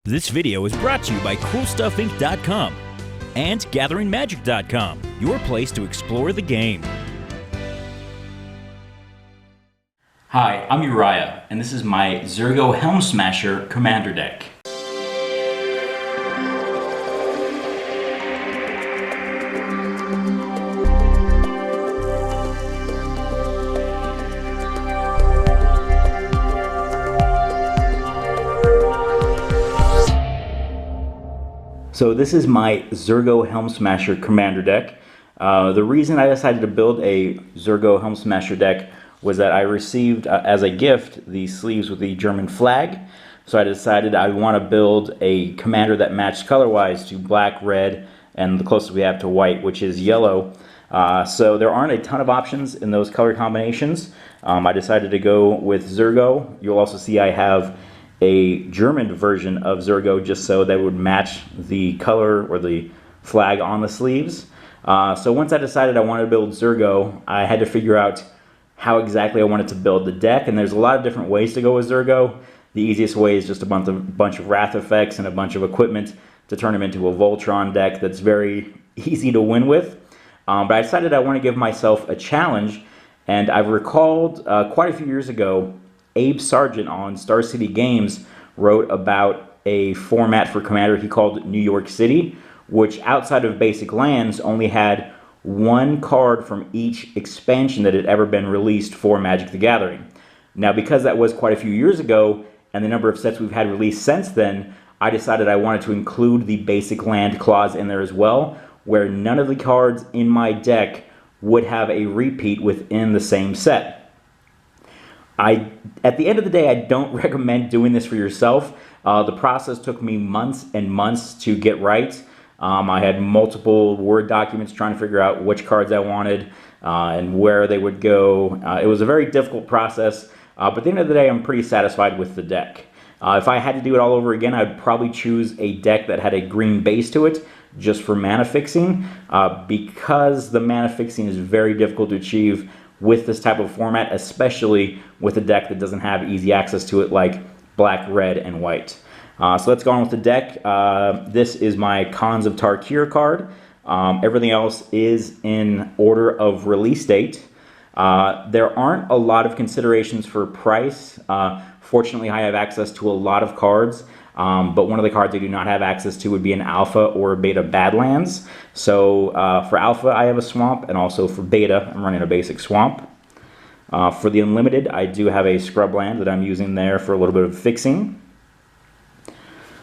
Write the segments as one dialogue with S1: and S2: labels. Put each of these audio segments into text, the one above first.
S1: This video is brought to you by CoolStuffInc.com and GatheringMagic.com, your place to explore the game.
S2: Hi, I'm Uriah, and this is my Zurgo Helmsmasher Commander deck. So this is my Zurgo Helmsmasher Commander deck. The reason I decided to build a Zurgo Helmsmasher deck was that I received as a gift the sleeves with the German flag. So I decided I want to build a commander that matched color-wise to black, red, and the closest we have to white, which is yellow. So there aren't a ton of options in those color combinations. I decided to go with Zurgo. You'll also see I have a German version of Zurgo just so that would match the color or the flag on the sleeves. So once I decided I wanted to build Zurgo, I had to figure out how exactly I wanted to build the deck, and there's a lot of different ways to go with Zurgo. The easiest way is just a bunch of wrath effects and a bunch of equipment to turn them into a Voltron deck that's very easy to win with. But I decided I want to give myself a challenge, and I've recalled quite a few years ago Abe Sargent on Star City Games wrote about a format for Commander he called New York City, which outside of basic lands only had one card from each expansion that had ever been released for Magic the Gathering. Now, because that was quite a few years ago, and the number of sets we've had released since then, I decided I wanted to include the basic land clause in there as well, where none of the cards in my deck would have a repeat within the same set. At the end of the day, I don't recommend doing this for yourself. The process took me months and months to get right. I had multiple Word documents trying to figure out which cards I wanted and where they would go. It was a very difficult process, but at the end of the day, I'm pretty satisfied with the deck. If I had to do it all over again, I'd probably choose a deck that had a green base to it, just for mana fixing, because the mana fixing is very difficult to achieve with this type of format, especially with a deck that doesn't have easy access to it like black, red, and white. So let's go on with the deck. This is my Khans of Tarkir card. Everything else is in order of release date. There aren't a lot of considerations for price. Fortunately, I have access to a lot of cards, but one of the cards I do not have access to would be an Alpha or a Beta Badlands. So for Alpha, I have a Swamp, and also for Beta, I'm running a basic Swamp. For the Unlimited, I do have a Scrubland that I'm using there for a little bit of fixing.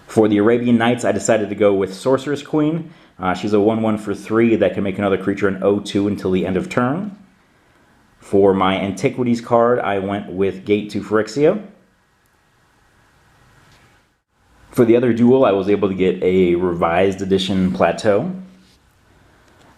S2: For the Arabian Nights, I decided to go with Sorceress Queen. She's a 1/1 for 3 that can make another creature an 0/2 until the end of turn. For my Antiquities card, I went with Gate to Phyrexia. For the other duel, I was able to get a revised edition Plateau.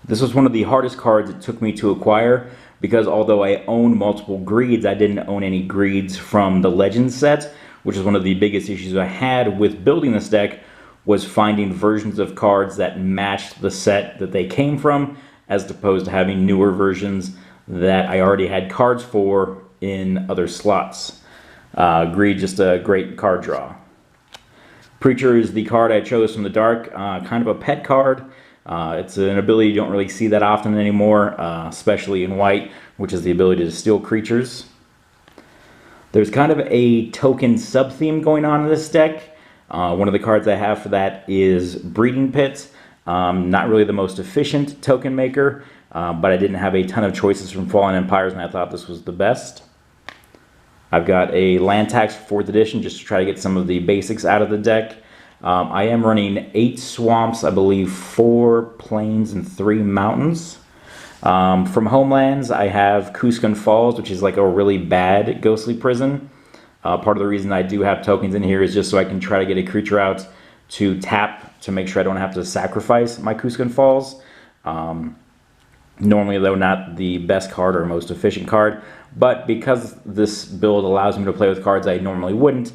S2: This was one of the hardest cards it took me to acquire, because although I own multiple Greeds, I didn't own any Greeds from the Legends set, which is one of the biggest issues I had with building this deck, was finding versions of cards that matched the set that they came from, as opposed to having newer versions that I already had cards for in other slots. Greed, just a great card draw. Preacher is the card I chose from the dark, kind of a pet card. It's an ability you don't really see that often anymore, especially in white, which is the ability to steal creatures. There's kind of a token sub-theme going on in this deck. One of the cards I have for that is Breeding Pit. Not really the most efficient token maker, but I didn't have a ton of choices from Fallen Empires, and I thought this was the best. I've got a Land Tax 4th edition just to try to get some of the basics out of the deck. I am running 8 Swamps, I believe 4 Plains, and 3 Mountains. From Homelands, I have Koskun Falls, which is like a really bad Ghostly Prison. Part of the reason I do have tokens in here is just so I can try to get a creature out to tap to make sure I don't have to sacrifice my Koskun Falls. Normally, though, not the best card or most efficient card, but because this build allows me to play with cards I normally wouldn't,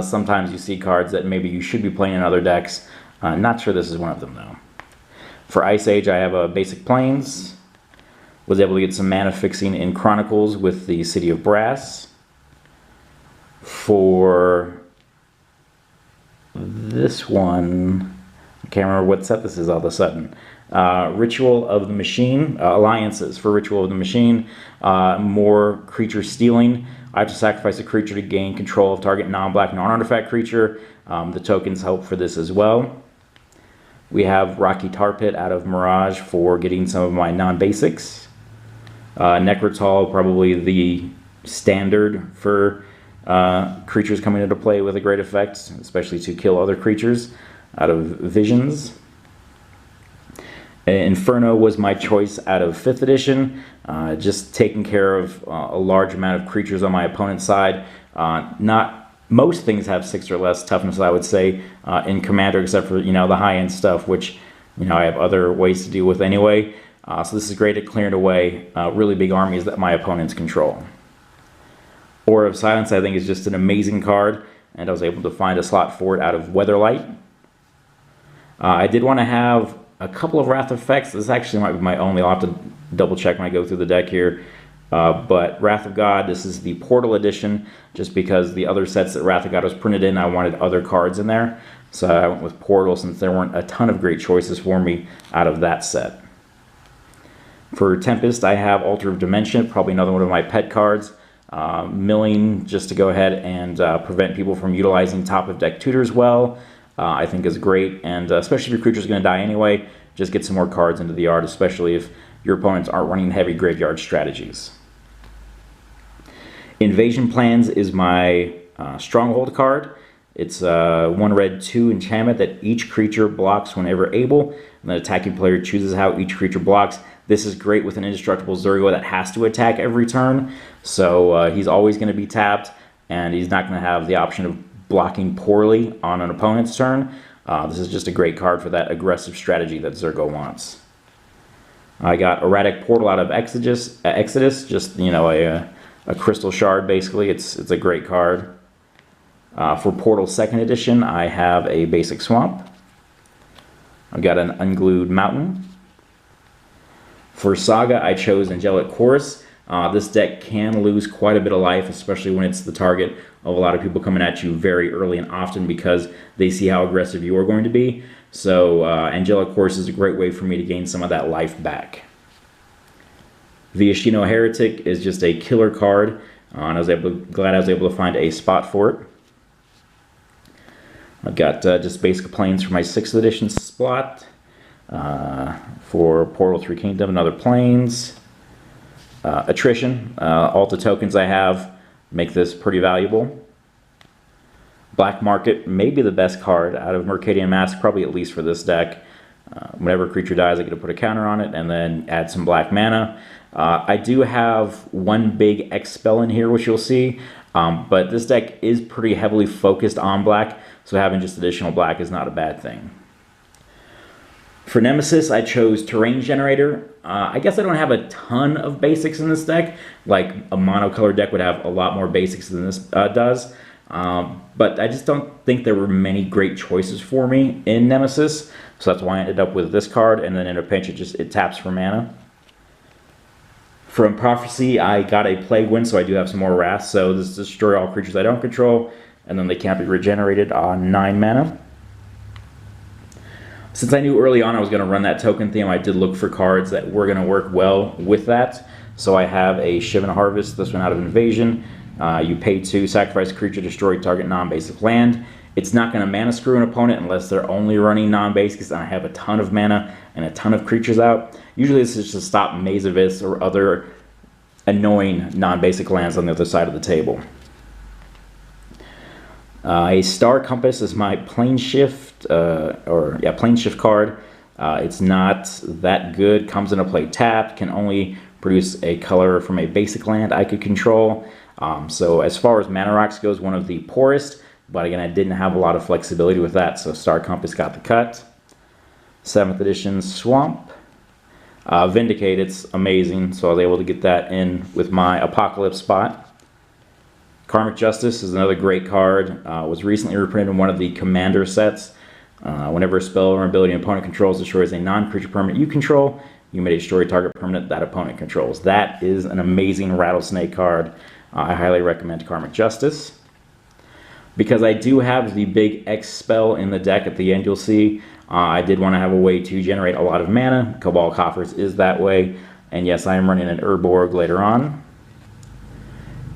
S2: sometimes you see cards that maybe you should be playing in other decks. Not sure this is one of them, though. For Ice Age, I have a basic Plains. Was able to get some mana fixing in Chronicles with the City of Brass. For this one, I can't remember what set this is all of a sudden. Ritual of the Machine, alliances for Ritual of the Machine, more creature stealing. I have to sacrifice a creature to gain control of target non-black, non-artifact creature. The tokens help for this as well. We have Rocky Tar Pit out of Mirage for getting some of my non-basics. Nekrataal, probably the standard for creatures coming into play with a great effect, especially to kill other creatures out of Visions. Inferno was my choice out of 5th edition, just taking care of a large amount of creatures on my opponent's side. Most things have 6 or less toughness, I would say, in Commander, except for, the high-end stuff, which, I have other ways to deal with anyway. So this is great at clearing away really big armies that my opponents control. Aura of Silence, I think, is just an amazing card, and I was able to find a slot for it out of Weatherlight. I did want to have a couple of Wrath effects. This actually might be my only. I'll have to double check when I go through the deck here. But Wrath of God, this is the Portal edition, just because the other sets that Wrath of God was printed in, I wanted other cards in there. So I went with Portal since there weren't a ton of great choices for me out of that set. For Tempest, I have Altar of Dementia, probably another one of my pet cards. Milling, just to go ahead and prevent people from utilizing top of deck tutors well, I think is great. And especially if your creature's going to die anyway, just get some more cards into the yard, especially if your opponents aren't running heavy graveyard strategies. Invasion Plans is my Stronghold card. It's 1 red 2 enchantment that each creature blocks whenever able, and the attacking player chooses how each creature blocks. This is great with an indestructible Zurgo that has to attack every turn, so he's always going to be tapped, and he's not going to have the option of blocking poorly on an opponent's turn. This is just a great card for that aggressive strategy that Zurgo wants. I got Erratic Portal out of Exodus, just a crystal shard basically. It's a great card. For Portal 2nd edition, I have a basic Swamp. I've got an Unglued Mountain. For Saga, I chose Angelic Chorus. This deck can lose quite a bit of life, especially when it's the target of a lot of people coming at you very early and often because they see how aggressive you are going to be. So Angelic Chorus is a great way for me to gain some of that life back. Viashino Heretic is just a killer card, and glad I was able to find a spot for it. I've got just basic planes for my 6th edition slot. For Portal 3 Kingdom, another planes. Attrition, all the tokens I have make this pretty valuable. Black Market may be the best card out of Mercadian Mask, probably at least for this deck. Whenever a creature dies, I get to put a counter on it and then add some black mana. I do have one big X spell in here, which you'll see, but this deck is pretty heavily focused on black, so having just additional black is not a bad thing. For Nemesis, I chose Terrain Generator. I guess I don't have a ton of basics in this deck. Like a monocolor deck would have a lot more basics than this does. But I just don't think there were many great choices for me in Nemesis. So that's why I ended up with this card. And then in a pinch, it taps for mana. From Prophecy, I got a Plague Wind, so I do have some more Wrath. So this destroy all creatures I don't control. And then they can't be regenerated on 9 mana. Since I knew early on I was going to run that token theme, I did look for cards that were going to work well with that. So I have a Shivan Harvest, this one out of Invasion. You pay 2, sacrifice a creature, destroy target non-basic land. It's not going to mana screw an opponent unless they're only running non-basics, and I have a ton of mana and a ton of creatures out. Usually this is just to stop Maze of Ith or other annoying non-basic lands on the other side of the table. A Star Compass is my Plane Shift, Plane Shift card. It's not that good. Comes into play tapped. Can only produce a color from a basic land I could control. So as far as mana rocks goes, one of the poorest. But again, I didn't have a lot of flexibility with that, so Star Compass got the cut. 7th edition Swamp. Vindicate, it's amazing, so I was able to get that in with my Apocalypse spot. Karmic Justice is another great card. Was recently reprinted in one of the Commander sets. Whenever a spell or ability an opponent controls destroys a non-creature permanent you control, you may destroy a target permanent that opponent controls. That is an amazing Rattlesnake card. I highly recommend Karmic Justice. Because I do have the big X spell in the deck at the end, you'll see. I did want to have a way to generate a lot of mana. Cabal Coffers is that way. And yes, I am running an Urborg later on.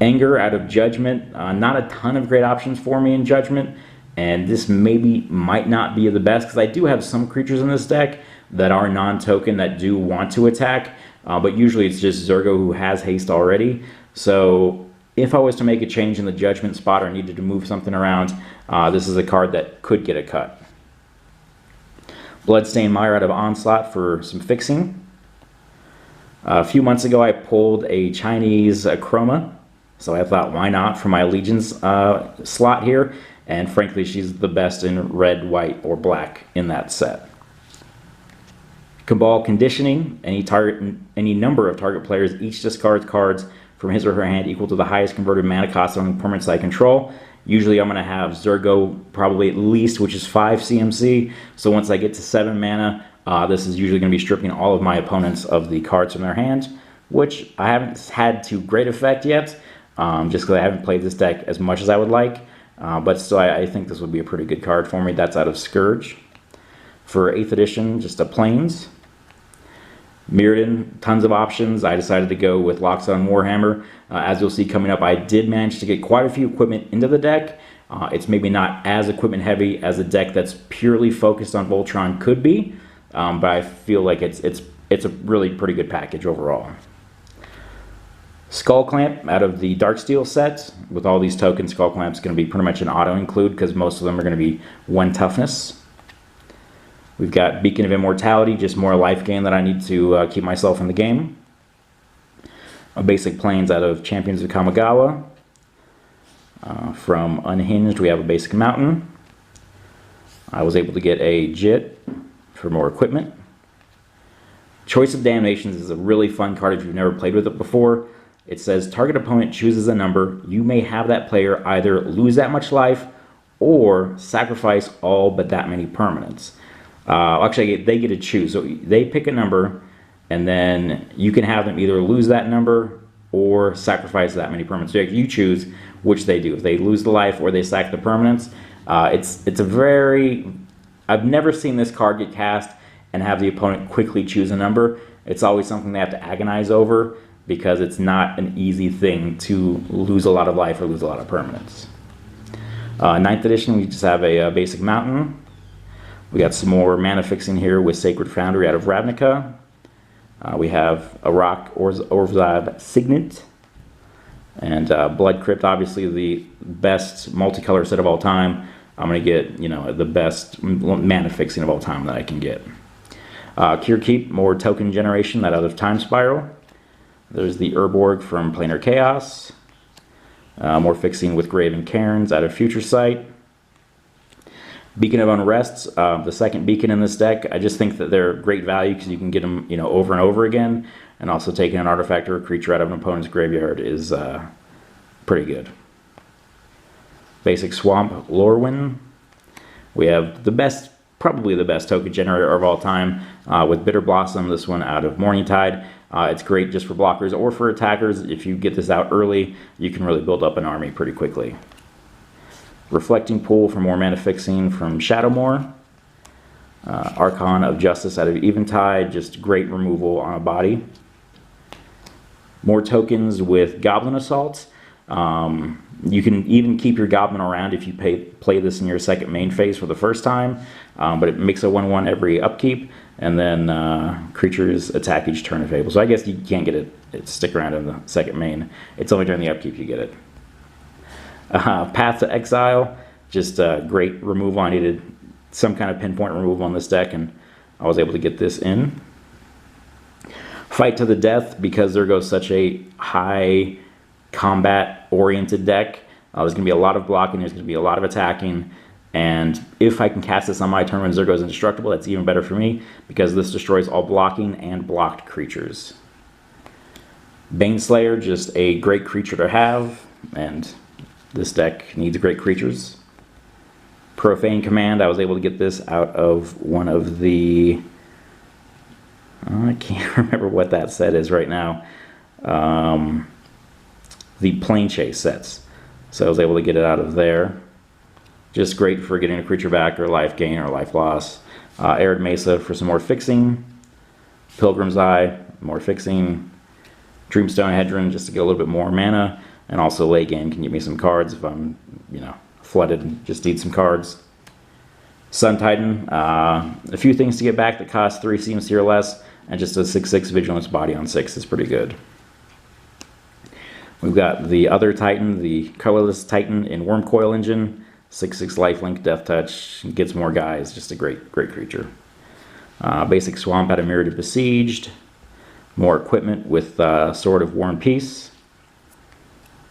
S2: Anger out of Judgment. Not a ton of great options for me in Judgment. And this might not be the best, because I do have some creatures in this deck that are non-token that do want to attack. But usually it's just Zurgo who has haste already. So if I was to make a change in the Judgment spot or needed to move something around, this is a card that could get a cut. Bloodstained Mire out of Onslaught for some fixing. A few months ago I pulled a Chinese Akroma, so I thought why not for my Allegiance slot here, and frankly she's the best in red, white, or black in that set. Cabal Conditioning. Any number of target players each discards cards from his or her hand equal to the highest converted mana cost on permanents I control. Usually I'm going to have Zurgo probably at least, which is 5 CMC. So once I get to 7 mana, this is usually going to be stripping all of my opponents of the cards from their hand, which I haven't had to great effect yet, just because I haven't played this deck as much as I would like. But still, I think this would be a pretty good card for me. That's out of Scourge. For 8th edition, just a Plains. Mirrodin, tons of options. I decided to go with Loxodon Warhammer. As you'll see coming up, I did manage to get quite a few equipment into the deck. It's maybe not as equipment heavy as a deck that's purely focused on Voltron could be, but I feel like it's a really pretty good package overall. Skull Clamp out of the Darksteel set. With all these tokens, Skull Clamp's going to be pretty much an auto include because most of them are going to be 1 toughness. We've got Beacon of Immortality, just more life gain that I need to keep myself in the game. A basic Plains out of Champions of Kamigawa. From Unhinged, we have a basic Mountain. I was able to get a Jit for more equipment. Choice of Damnations is a really fun card if you've never played with it before. It says target opponent chooses a number. You may have that player either lose that much life or sacrifice all but that many permanents. Actually, they get to choose. So they pick a number, and then you can have them either lose that number or sacrifice that many permanents. So you choose which they do. If they lose the life or they sack the permanents, it's a very... I've never seen this card get cast and have the opponent quickly choose a number. It's always something they have to agonize over because it's not an easy thing to lose a lot of life or lose a lot of permanents. 9th edition, we just have a basic Mountain. We got some more mana fixing here with Sacred Foundry out of Ravnica. We have a rock Orzhov Signet. And Blood Crypt, obviously the best multicolor set of all time. I'm going to get, the best mana fixing of all time that I can get. Kher Keep, more token generation, that out of Time Spiral. There's the Urborg from Planar Chaos. More fixing with Graven Cairns out of Future Sight. Beacon of Unrest, the second beacon in this deck. I just think that they're great value because you can get them, over and over again. And also taking an artifact or a creature out of an opponent's graveyard is pretty good. Basic Swamp Lorwyn. We have probably the best token generator of all time with Bitter Blossom, this one out of Morningtide. It's great just for blockers or for attackers. If you get this out early, you can really build up an army pretty quickly. Reflecting Pool for more mana fixing from Shadowmoor. Archon of Justice out of Eventide, just great removal on a body. More tokens with Goblin Assault. You can even keep your Goblin around if you play this in your second main phase for the first time, but it makes a 1/1 every upkeep, and then creatures attack each turn if able. So I guess you can't get it stick around in the second main. It's only during the upkeep you get it. Path to Exile, just great removal. I needed some kind of pinpoint removal on this deck, and I was able to get this in. Fight to the Death, because there goes such a high combat-oriented deck. There's going to be a lot of blocking, there's going to be a lot of attacking, and if I can cast this on my turn when Zurgo is indestructible, that's even better for me, because this destroys all blocking and blocked creatures. Baneslayer, just a great creature to have, and this deck needs great creatures. Profane Command, I was able to get this out of one of the... I can't remember what that set is right now. The Plane Chase sets. So I was able to get it out of there. Just great for getting a creature back or life gain or life loss. Arid Mesa for some more fixing. Pilgrim's Eye, more fixing. Dreamstone Hedron just to get a little bit more mana. And also late game can give me some cards if I'm, flooded and just need some cards. Sun Titan, a few things to get back that cost 3 CMC or less, and just a 6/6 Vigilance Body on 6 is pretty good. We've got the other Titan, the Colorless Titan in Wormcoil Engine, 6/6 Lifelink, Death Touch, gets more guys, just a great creature. Basic Swamp out of Mirror to Besieged, more equipment with Sword of War and Peace.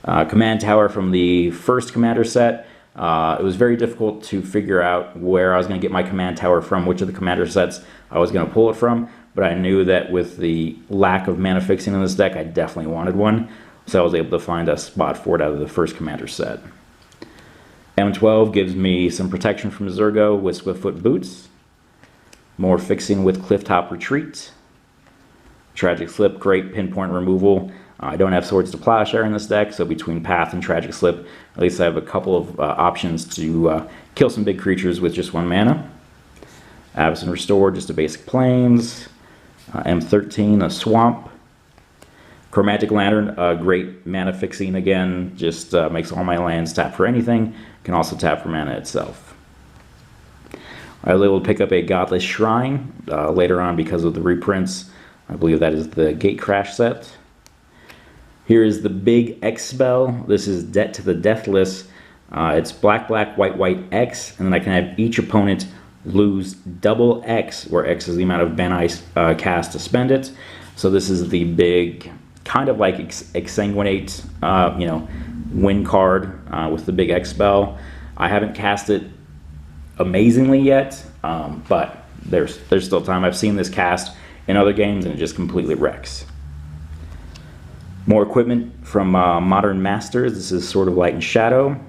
S2: Command Tower from the first Commander set. It was very difficult to figure out where I was going to get my command tower from, which of the commander sets I was going to pull it from, but I knew that with the lack of mana fixing in this deck, I definitely wanted one, so I was able to find a spot for it out of the first commander set. M12 gives me some protection from Zurgo with Swiftfoot Boots, more fixing with Clifftop Retreat, Tragic Slip, great pinpoint removal. I don't have Swords to Plowshare in this deck, so between Path and Tragic Slip, at least I have a couple of options to kill some big creatures with just 1 mana. Avacyn Restore, just a basic Plains. M13, a Swamp. Chromatic Lantern, great mana fixing again, just makes all my lands tap for anything. Can also tap for mana itself. I was able to pick up a Godless Shrine later on because of the reprints. I believe that is the Gatecrash set. Here is the big X spell. This is Debt to the Deathless. It's black, white, X, and then I can have each opponent lose double X, where X is the amount of mana I cast to spend it. So this is the big, kind of like Exsanguinate, win card with the big X spell. I haven't cast it amazingly yet, but there's still time. I've seen this cast in other games, and it just completely wrecks. More equipment from Modern Masters. This is Sword of Light and Shadow.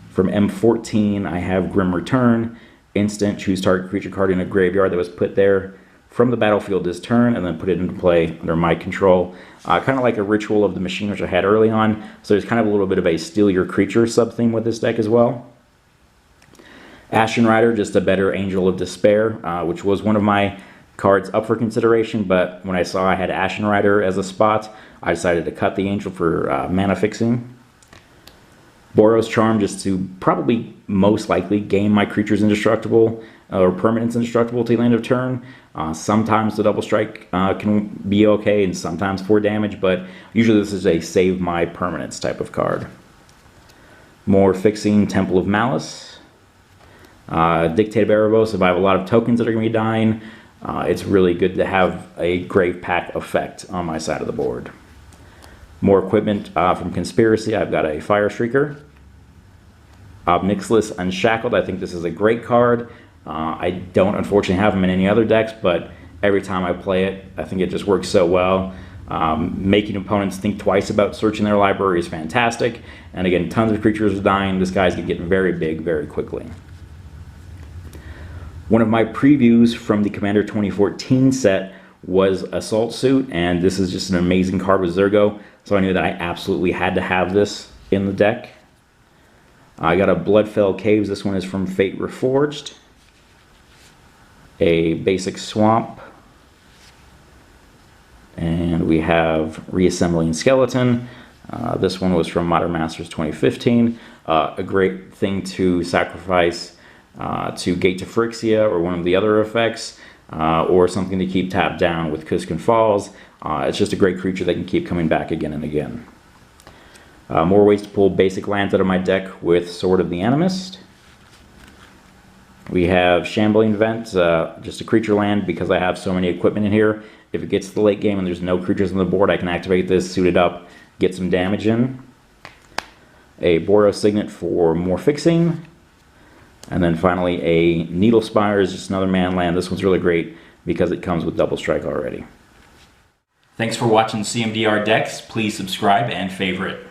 S2: From M14, I have Grim Return. Instant, choose target creature card in a graveyard that was put there from the battlefield this turn, and then put it into play under my control. Kind of like a Ritual of the Machine, which I had early on. So there's kind of a little bit of a steal your creature sub-theme with this deck as well. Ashen Rider, just a better Angel of Despair, which was one of my cards up for consideration, but when I saw I had Ashen Rider as a spot, I decided to cut the Angel for mana fixing. Boros Charm, just to probably most likely game my creatures indestructible or permanents indestructible till the end of turn. Sometimes the double strike can be okay, and sometimes 4 damage, but usually this is a save my permanents type of card. More fixing, Temple of Malice. Dictate of Erebos, if I have a lot of tokens that are going to be dying, it's really good to have a Grave Pack effect on my side of the board. More equipment from Conspiracy. I've got a Fire Streaker. Obnixilis Unshackled. I think this is a great card. I don't unfortunately have them in any other decks, but every time I play it, I think it just works so well. Making opponents think twice about searching their library is fantastic. And again, tons of creatures are dying. This guy's going to get very big very quickly. One of my previews from the Commander 2014 set was Assault Suit, and this is just an amazing card with Zurgo, so I knew that I absolutely had to have this in the deck. I got a Bloodfell Caves. This one is from Fate Reforged. A basic Swamp. And we have Reassembling Skeleton. This one was from Modern Masters 2015. A great thing to sacrifice to Gate to Phyrexia or one of the other effects, or something to keep tapped down with Koskun Falls. It's just a great creature that can keep coming back again and again. More ways to pull basic lands out of my deck with Sword of the Animist. We have Shambling Vent, just a creature land because I have so many equipment in here. If it gets to the late game and there's no creatures on the board, I can activate this, suit it up, get some damage in. A Orzhov Signet for more fixing. And then finally a Needle Spire is just another man land. This one's really great because it comes with double strike already. Thanks for watching CMDR Decks. Please subscribe and favorite.